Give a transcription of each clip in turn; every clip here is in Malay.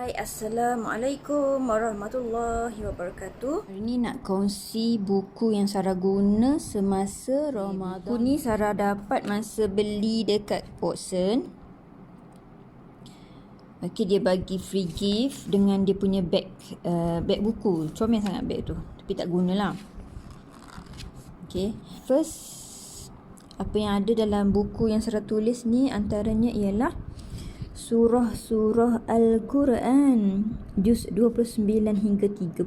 Hai, Assalamualaikum warahmatullahi wabarakatuh. Hari ni nak kongsi buku yang Sarah guna semasa Ramadan. Buku ni Sarah dapat masa beli dekat Watson. Okay, dia bagi free gift dengan dia punya beg buku. Comel sangat beg tu, tapi tak gunalah. Okay, first apa yang ada dalam buku yang Sarah tulis ni antaranya ialah surah-surah Al-Quran juz 29 hingga 30.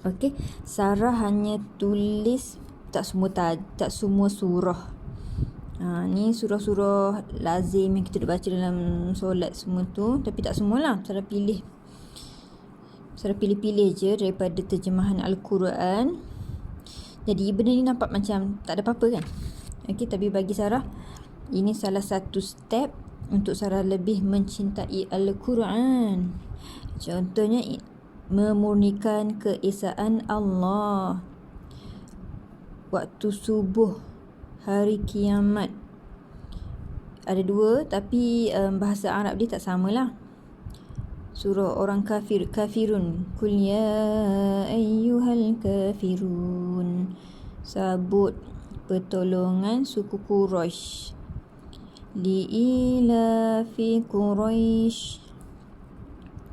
Okey, Sarah hanya tulis tak semua surah. Ni surah-surah lazim yang kita baca dalam solat semua tu, tapi tak semualah. Sarah pilih-pilih je daripada terjemahan Al-Quran. Jadi benda ni nampak macam tak ada apa-apa kan? Okey, tapi bagi Sarah ini salah satu step untuk Sarah lebih mencintai Al-Quran. Contohnya memurnikan keesaan Allah waktu subuh, hari kiamat. Ada dua, tapi bahasa Arab dia tak samalah. Surah orang kafirun, Qul ya ayyuhal kafirun, sabut pertolongan suku Quraisy. Li'ilafi Quraisy,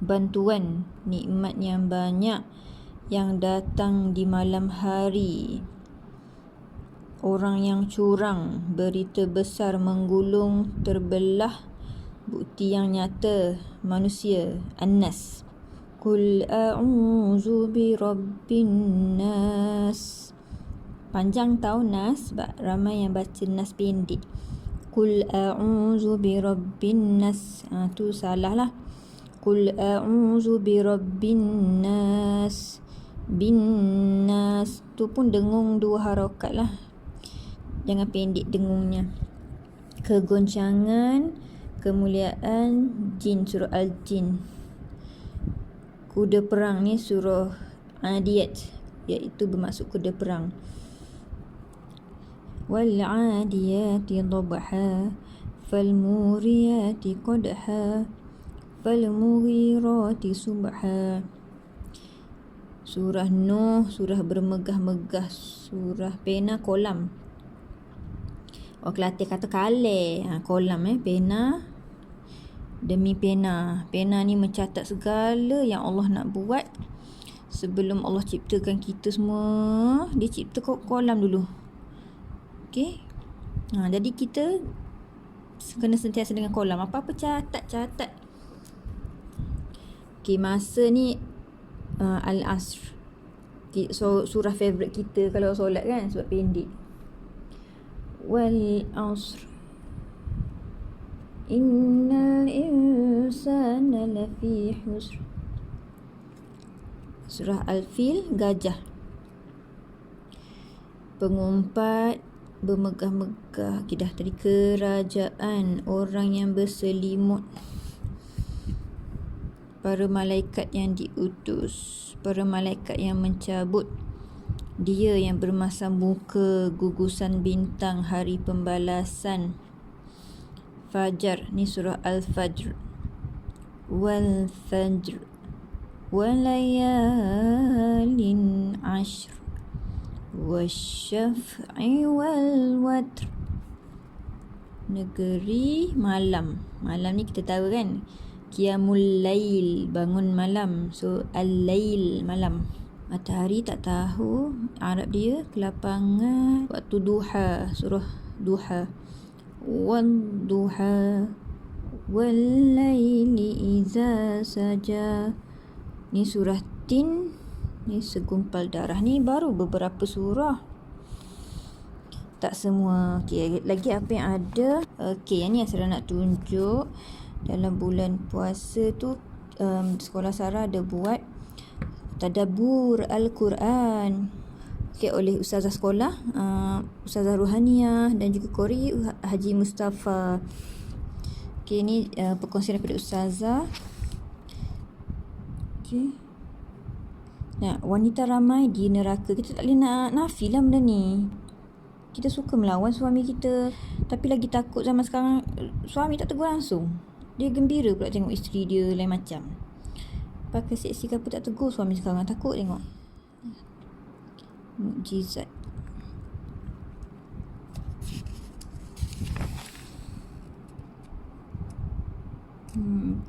bantuan nikmat yang banyak yang datang di malam hari. Orang yang curang, berita besar menggulung terbelah, bukti yang nyata manusia. An-Nas, Qul a'udzu birabbin nas. Panjang tau Nas, sebab ramai yang baca Nas pendek. Qul a'udzu birabbin nas, tu salah lah. Qul a'udzu birabbin nas. Bin nas tu pun dengung dua harakat lah, jangan pendek dengungnya. Kegoncangan, kemuliaan jin, surah Al-Jin. Kuda perang ni surah Adiyat, iaitu bermaksud kuda perang. Wal-'adiyati dhabha, fal-muriyati qadha, fal-mughirati subha. Surah Nuh, surah bermegah-megah, surah pena kolam. Orang Kelantan kata kale, kolam pena. Demi pena. Pena ni mencatat segala yang Allah nak buat. Sebelum Allah ciptakan kita semua, dia cipta kolam dulu. Okey. Jadi kita kena sentiasa dengan kolam. Apa-apa catat. Okey, masa ni Al-Asr. Okay, so surah favourite kita kalau solat kan, sebab pendek. Wal-Asr, innal insana lafi husr. Surah Al-Fil, gajah. Pengumpat, bermegah-megah. Dah tadi kerajaan, orang yang berselimut, para malaikat yang diutus, para malaikat yang mencabut, dia yang bermasam muka, gugusan bintang, hari pembalasan. Fajar, ni surah Al-Fajr. Wal Fajr, walayalin ashr, wasyaf'i wal watr. Negeri malam. Malam ni kita tahu kan, Qiyamul Lail, bangun malam. So Al-Lail, malam. Matahari tak tahu Arab dia, kelapangan. Waktu duha, surah Duha. Wal duha, wal laili iza saja. Ni surah Tin, ni segumpal darah. Ni baru beberapa surah, tak semua. Okey, lagi apa yang ada? Okey, yang ni yang saya nak tunjuk. Dalam bulan puasa tu sekolah Sarah ada buat tadabbur Al-Quran, oleh ustazah sekolah, Ustazah Ruhaniah, dan juga Qori Haji Mustafa. Okey, ni perkongsian daripada ustazah. Okey. Wanita ramai di neraka. Kita tak boleh nak nafi lah benda ni. Kita suka melawan suami kita, tapi lagi takut zaman sekarang suami tak tegur langsung. dia gembira pula tengok isteri dia lain macam. Pakai seksi ke apa tak tegur suami sekarang, takut tengok. Mukjizat.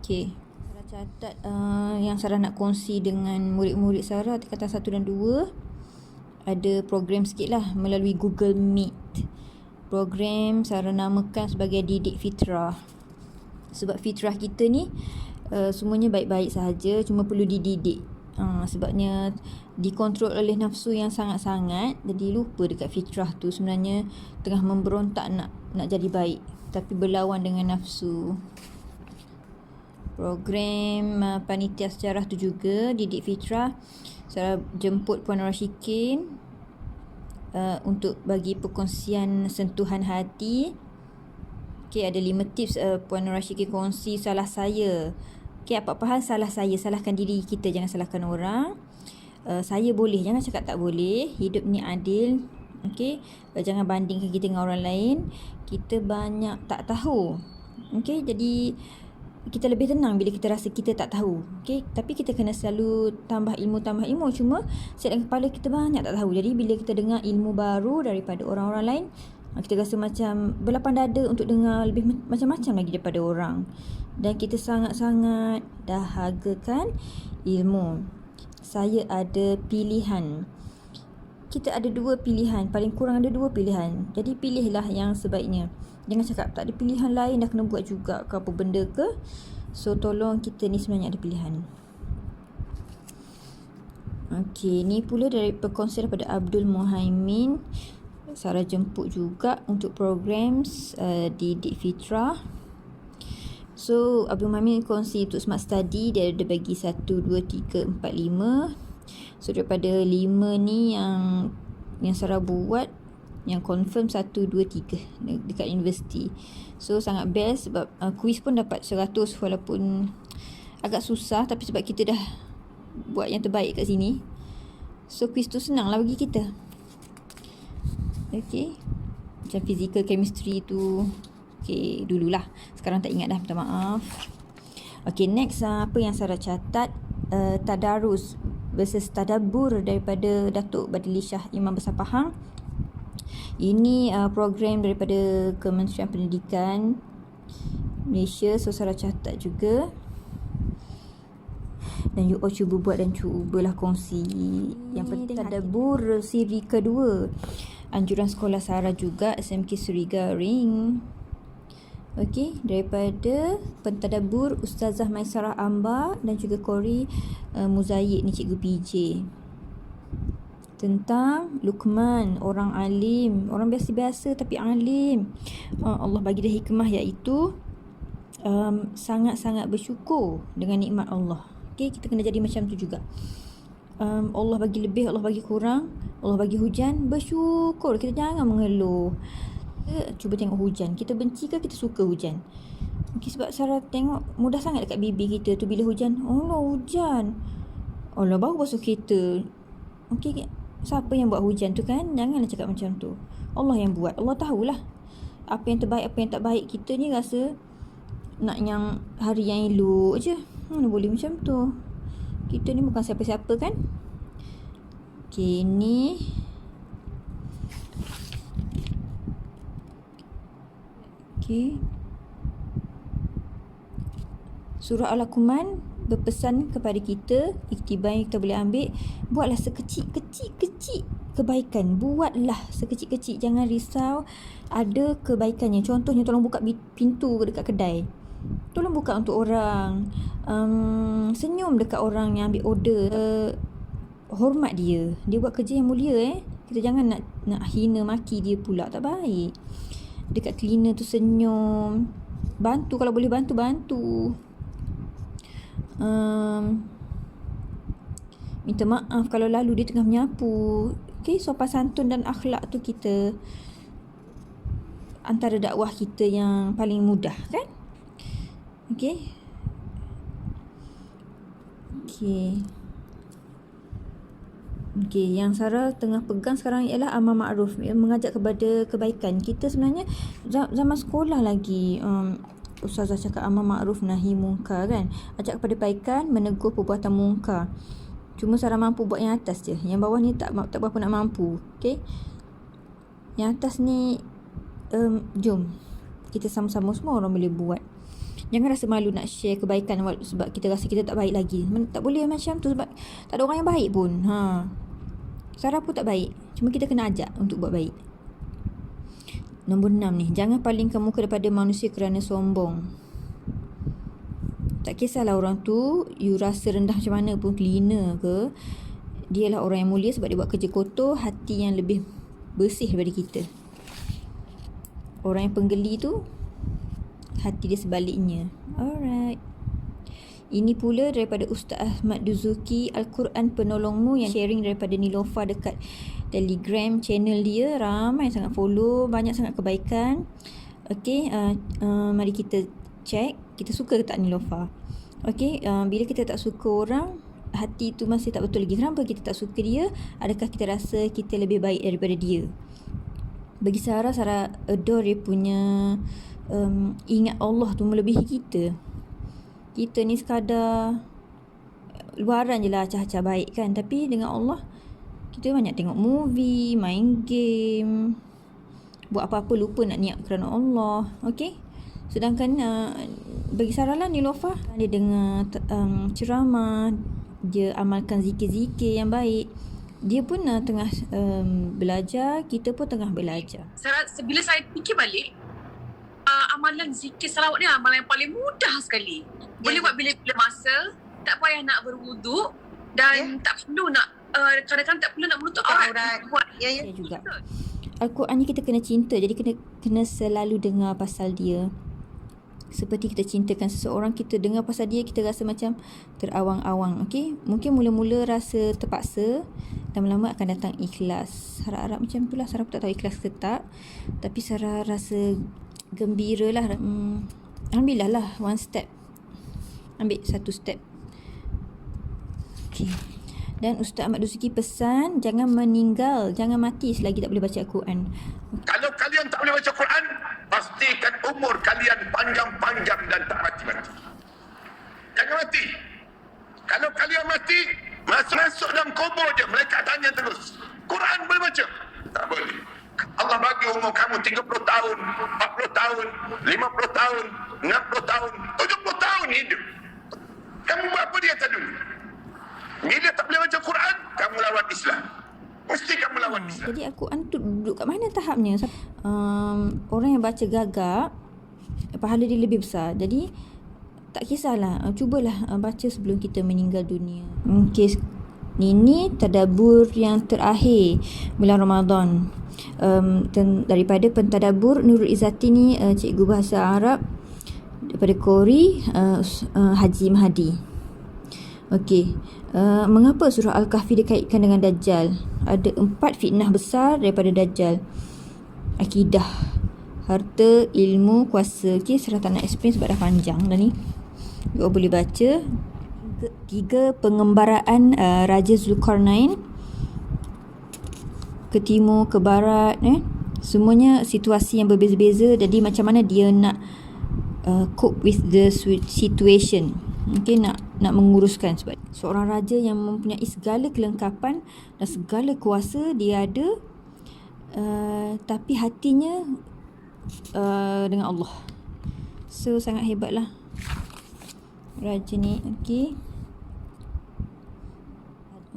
Okay. Sarah catat yang Sarah nak kongsi dengan murid-murid Sarah tingkatan 1 dan 2. Ada program sikit lah melalui Google Meet. Program Sarah namakan sebagai Didik Fitrah. Sebab fitrah kita ni semuanya baik-baik sahaja, cuma perlu dididik. Sebabnya dikontrol oleh nafsu yang sangat-sangat, jadi lupa dekat fitrah tu sebenarnya tengah memberontak nak jadi baik, tapi berlawan dengan nafsu. Program panitia sejarah tu juga Didik Fitrah, Sarah jemput Puan Rashikin untuk bagi perkongsian sentuhan hati. Okay, ada 5 tips Puan Rashikin kongsi salah saya. Okay, apa-apa hal salah saya, salahkan diri kita, jangan salahkan orang. Saya boleh, jangan cakap tak boleh. Hidup ni adil. Okay, jangan bandingkan kita dengan orang lain. Kita banyak tak tahu. Okay, jadi kita lebih tenang bila kita rasa kita tak tahu. Okay, tapi kita kena selalu tambah ilmu. Cuma set dalam kepala kita banyak tak tahu. Jadi bila kita dengar ilmu baru daripada orang-orang lain, kita rasa macam berlapang dada untuk dengar lebih macam-macam lagi daripada orang. Dan kita sangat-sangat dahagakan ilmu. Saya ada pilihan. Kita ada 2 pilihan. Paling kurang ada 2 pilihan. Jadi pilihlah yang sebaiknya. Jangan cakap tak ada pilihan lain, dah kena buat juga ke apa benda ke. So tolong, kita ni sebenarnya ada pilihan. Okey, ni pula dari perkongsian daripada Abdul Muhaimin. Sarah jemput juga untuk program Didik Fitrah. So Abdul Muhaimin kongsi untuk Smart Study, dia ada bagi 1, 2, 3, 4, 5. So daripada 5 ni yang Sarah buat, yang confirm 1, 2, 3 dekat universiti. So sangat best sebab kuis pun dapat 100 walaupun agak susah, tapi sebab kita dah buat yang terbaik kat sini, so kuis tu senang lah bagi kita. Okay, macam physical chemistry tu, okay, dululah, sekarang tak ingat dah, minta maaf. Okay, next apa yang Sarah catat, Tadarus versus Tadabbur daripada Datuk Badili Shah Imam Besar Pahang. Ini program daripada Kementerian Pendidikan Malaysia. So Sarah catat juga, dan you all cuba buat dan cubalah kongsi. Yang penting Tadabbur siri kedua, anjuran sekolah Sarah juga, SMK Suriga Ring. Okey, daripada Pentadabbur Ustazah Maisarah Ambar dan juga Kori Muzayyid ni Cikgu PJ. Tentang Luqman, orang alim, orang biasa-biasa tapi alim. Allah bagi dia hikmah, iaitu sangat-sangat bersyukur dengan nikmat Allah. Okay, kita kena jadi macam tu juga. Allah bagi lebih, Allah bagi kurang, Allah bagi hujan, bersyukur. Kita jangan mengeluh. Cuba tengok hujan, kita benci ke kita suka hujan? Okay, sebab Sarah tengok mudah sangat dekat bibir kita tu bila hujan. Oh no, hujan. Allah baru basuh kereta. Okay, siapa yang buat hujan tu kan? Janganlah cakap macam tu. Allah yang buat. Allah tahulah apa yang terbaik, apa yang tak baik. Kita ni rasa nak yang hari yang elok je. Mana boleh macam tu. Kita ni bukan siapa-siapa kan? Okay, ni okay. Surah Al-Luqman berpesan kepada kita, iktibar yang kita boleh ambil, buatlah sekecil-kecil kebaikan. Buatlah sekecil-kecil, jangan risau, ada kebaikannya. Contohnya, tolong buka pintu dekat kedai, tolong buka untuk orang, senyum dekat orang yang ambil order, hormat dia buat kerja yang mulia. Kita jangan nak hina maki dia pula, tak baik. Dekat cleaner tu senyum, bantu, kalau boleh bantu. Minta maaf kalau lalu dia tengah menyapu. Okay, sopan santun dan akhlak tu kita antara dakwah kita yang paling mudah kan. Okay. Yang Sarah tengah pegang sekarang ialah amar ma'ruf, mengajak kepada kebaikan. Kita sebenarnya zaman sekolah lagi Ustazah cakap amar ma'ruf nahi munkar kan. Ajak kepada kebaikan, menegur perbuatan munkar. Cuma Sarah mampu buat yang atas je. Yang bawah ni tak berapa nak mampu. Okay. Yang atas ni jom kita sama-sama semua orang boleh buat. Jangan rasa malu nak share kebaikan sebab kita rasa kita tak baik lagi. Tak boleh macam tu sebab tak ada orang yang baik pun. Sarah pun tak baik. Cuma kita kena ajak untuk buat baik. Nombor 6 ni, jangan palingkan muka daripada manusia kerana sombong. Tak kisahlah orang tu you rasa rendah macam mana pun, cleaner ke, dia lah orang yang mulia sebab dia buat kerja kotor, hati yang lebih bersih daripada kita. Orang yang penggeli tu hati dia sebaliknya. Alright. Ini pula daripada Ustaz Ahmad Duzuki, Al-Quran Penolongmu, yang sharing daripada Nilofa dekat Telegram channel dia. Ramai sangat follow, banyak sangat kebaikan. Okay, mari kita check kita suka ke tak Nilofa. Okay, bila kita tak suka orang, hati tu masih tak betul lagi. Kenapa kita tak suka dia? Adakah kita rasa kita lebih baik daripada dia? Bagi Sarah adore dia punya ingat Allah tu melebihi kita. Kita ni sekadar luaran je lah acah-acah baik kan. Tapi dengan Allah, kita banyak tengok movie, main game, buat apa-apa lupa nak niat kerana Allah. Okay. Sedangkan bagi Sarah lah Nilofa, dia dengar ceramah, dia amalkan zikir-zikir yang baik. Dia pun tengah belajar, kita pun tengah belajar. Bila saya fikir balik, amalan zikir salawat ni amalan yang paling mudah sekali. Boleh buat bila-bila masa, tak payah nak berwuduk dan tak perlu nak kadang-kadang tak perlu nak menutup aurat. Ya juga. Al-Quran ni kita kena cinta, jadi kena selalu dengar pasal dia. Seperti kita cintakan seseorang, kita dengar pasal dia, kita rasa macam terawang-awang. Okay? Mungkin mula-mula rasa terpaksa, lama-lama akan datang ikhlas. Harap-harap macam tu lah. Sarah pun tak tahu ikhlas ke tak, tapi Sarah rasa gembira lah. Alhamdulillah lah, one step. Ambil satu step. Okay. Dan Ustaz Ahmad Duzuki pesan, jangan meninggal, jangan mati selagi tak boleh baca Al-Quran. Kalau kalian tak boleh baca Quran, pastikan umur kalian panjang-panjang dan tak mati-mati. Jangan mati. Kalau kalian mati, masuk dalam kubur je, mereka tanya terus, Quran boleh baca? Tak boleh. Allah bagi umur kamu 30 tahun, 40 tahun, 50 tahun, 60 tahun, 70 tahun hidup. Kamu buat apa dia tadi? Bila tak boleh baca Quran, kamu lawan Islam. Mesti kamu lawan Islam. Jadi Al-Quran tu duduk kat mana tahapnya? Orang yang baca gagap, pahala dia lebih besar. Jadi tak kisahlah, cubalah baca sebelum kita meninggal dunia. Okay, ini tadabbur yang terakhir bulan Ramadan. Daripada pentadabbur Nurul Izzati ni, cikgu bahasa Arab daripada Kori, Haji Mahdi. Okey, mengapa surah Al-Kahfi dikaitkan dengan Dajjal? Ada 4 fitnah besar daripada Dajjal. Akidah, harta, ilmu, kuasa. Okey, Sarah tak nak explain sebab dah panjang dah ni. You boleh baca. 3 pengembaraan Raja Zulkarnain ke timur, ke barat, semuanya situasi yang berbeza-beza. Jadi macam mana dia nak cope with the situation. Mungkin nak menguruskan, sebab seorang raja yang mempunyai segala kelengkapan dan segala kuasa dia ada, tapi hatinya dengan Allah. So sangat hebatlah raja ni. Okey.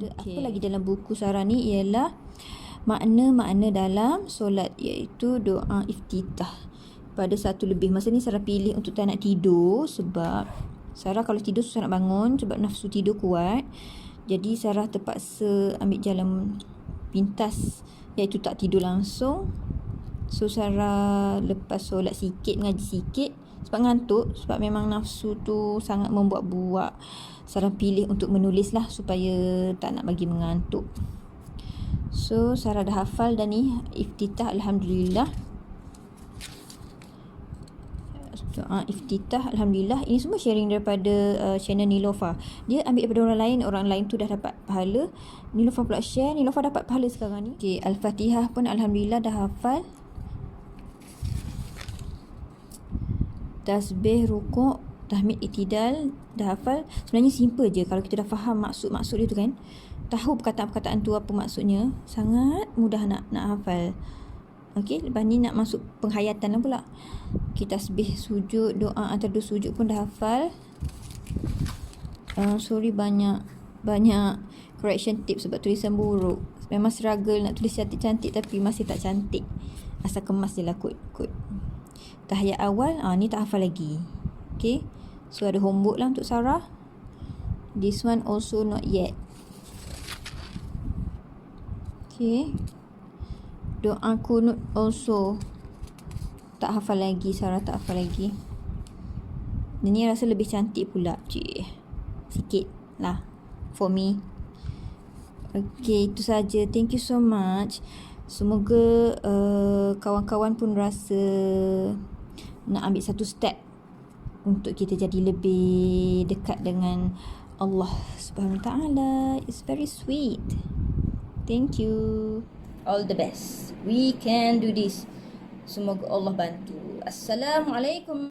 Apa lagi dalam buku Sarah ni ialah makna-makna dalam solat, iaitu doa iftitah. Pada 1:00 masa ni Sarah pilih untuk tak nak tidur, sebab Sarah kalau tidur susah nak bangun sebab nafsu tidur kuat. Jadi Sarah terpaksa ambil jalan pintas, iaitu tak tidur langsung. So Sarah lepas solat sikit, ngaji sikit sebab ngantuk, sebab memang nafsu tu sangat membuat-buat. Sarah pilih untuk menulis lah supaya tak nak bagi mengantuk. So Sarah dah hafal dah ni iftitah, alhamdulillah. Doa iftitah, alhamdulillah. Ini semua sharing daripada channel Nilofa. Dia ambil daripada orang lain tu dah dapat pahala. Nilofa pula share, Nilofa dapat pahala sekarang ni. Okay, Al-Fatihah pun alhamdulillah dah hafal. tasbih, rukuk, tahmid, i'tidal, dah hafal. Sebenarnya simple je kalau kita dah faham maksud-maksud dia tu kan. Tahu perkataan-perkataan tu apa maksudnya, sangat mudah nak hafal. Okey, lepas ni nak masuk penghayatan lah pula. Okay, tasbih, sujud, doa antara dua sujud pun dah hafal. Sorry banyak correction tips sebab tulisan buruk. Memang struggle nak tulis cantik-cantik tapi masih tak cantik. Asal kemas je lah kod. Tahiyat awal, ni tak hafal lagi. Okay, so ada homework lah untuk Sarah. This one also not yet. Okay, doa kunut also tak hafal lagi. Sarah tak hafal lagi. Ini rasa lebih cantik pula. Sikit lah for me. Okay, itu saja. Thank you so much. Semoga kawan-kawan pun rasa nak ambil satu step untuk kita jadi lebih dekat dengan Allah Subhanahu Wa Taala. It's very sweet. Thank you. All the best. We can do this. Semoga Allah bantu. Assalamualaikum.